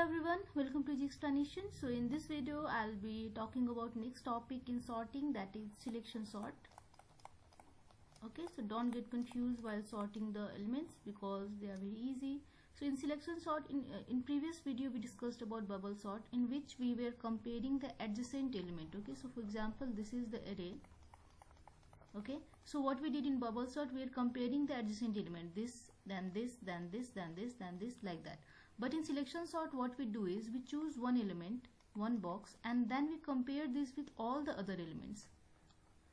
everyone, welcome to the explanation. So in this video I'll be talking about next topic in sorting, that is selection sort. Okay, so don't get confused while sorting the elements because they are very easy. So in selection sort, in previous video we discussed about bubble sort, in which we were comparing the adjacent element. Okay, so for example this is the array. Okay, so what we did in bubble sort, we are comparing the adjacent element, this, then this, then this, then this, then this, like that. But in selection sort, what we do is we choose one element, one box, and then we compare this with all the other elements.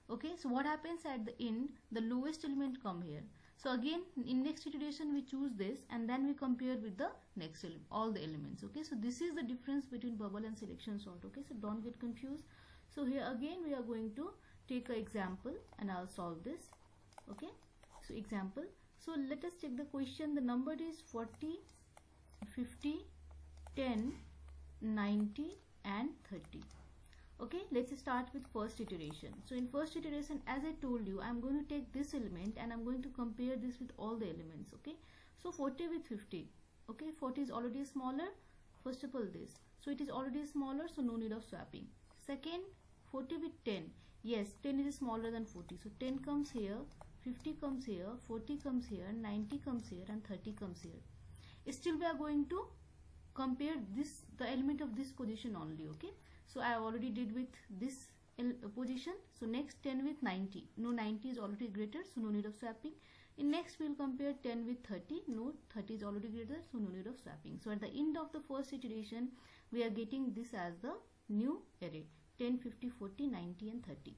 Okay, so what happens at the end, the lowest element come here. So again in next iteration we choose this and then we compare with the next element, all the elements. Okay, so this is the difference between bubble and selection sort. Okay, so don't get confused. So here again we are going to take an example and I'll solve this. Okay, so example. So let us check the question. The number is 40, 50, 10, 90 and 30. Okay, let's start with first iteration. So in first iteration, as I told you, I'm going to take this element and I'm going to compare this with all the elements. Okay, so 40 with 50. Okay, 40 is already smaller. First of all this, so it is already smaller, so no need of swapping. Second, 40 with 10. Yes, 10 is smaller than 40, so 10 comes here, 50 comes here, 40 comes here, 90 comes here and 30 comes here. Still we are going to compare this, the element of this position only. Okay, so I already did with this position. So next 10 with 90. No, 90 is already greater, so no need of swapping. In next we will compare 10 with 30. No, 30 is already greater, so no need of swapping. So at the end of the first iteration we are getting this as the new array, 10, 50, 40, 90 and 30.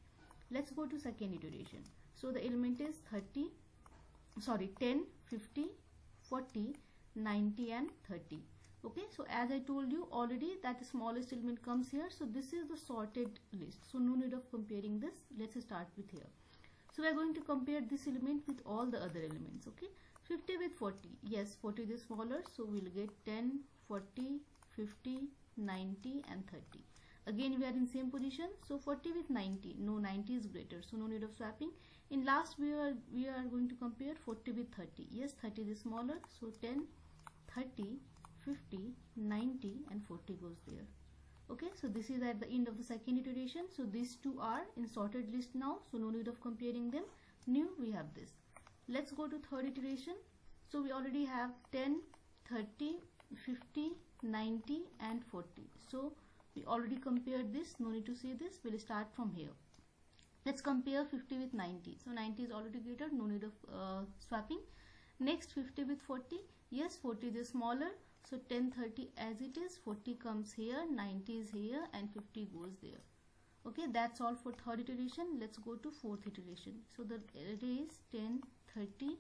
Let's go to second iteration. So the element is 10, 50, 40, 90 and 30. Okay, so as I told you already that the smallest element comes here, so this is the sorted list, so no need of comparing this. Let's start with here. So we are going to compare this element with all the other elements. Okay, 50 with 40. Yes, 40 is smaller, so we'll get 10, 40, 50, 90 and 30. Again we are in same position, so 40 with 90. No, 90 is greater, so no need of swapping. In last we are going to compare 40 with 30. Yes, 30 is smaller, so 10, 30, 50, 90 and 40 goes there. Okay, so this is at the end of the second iteration. So these two are in sorted list now, so no need of comparing them. New we have this. Let's go to third iteration. So we already have 10, 30, 50, 90 and 40. So we already compared this, no need to see this. We'll start from here. Let's compare 50 with 90. So 90 is already greater, no need of swapping. Next 50 with 40. Yes, 40 is smaller, so 10, 30 as it is, 40 comes here, 90 is here and 50 goes there. Okay, that's all for third iteration. Let's go to fourth iteration. So the array is 10, 30,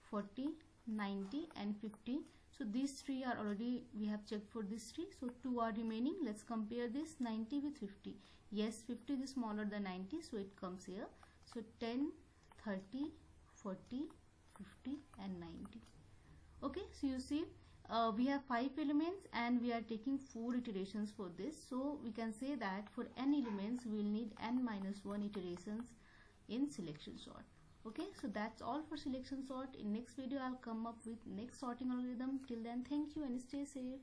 40, 90 and 50. So these three are already, we have checked for these three, so two are remaining. Let's compare this 90 with 50. Yes, 50 is smaller than 90, so it comes here. So 10, 30, 40, 50 and 90. Okay, so you see we have 5 elements and we are taking 4 iterations for this. So we can say that for n elements we will need n minus 1 iterations in selection sort. Okay, so that's all for selection sort. In next video I'll come up with next sorting algorithm. Till then, thank you and stay safe.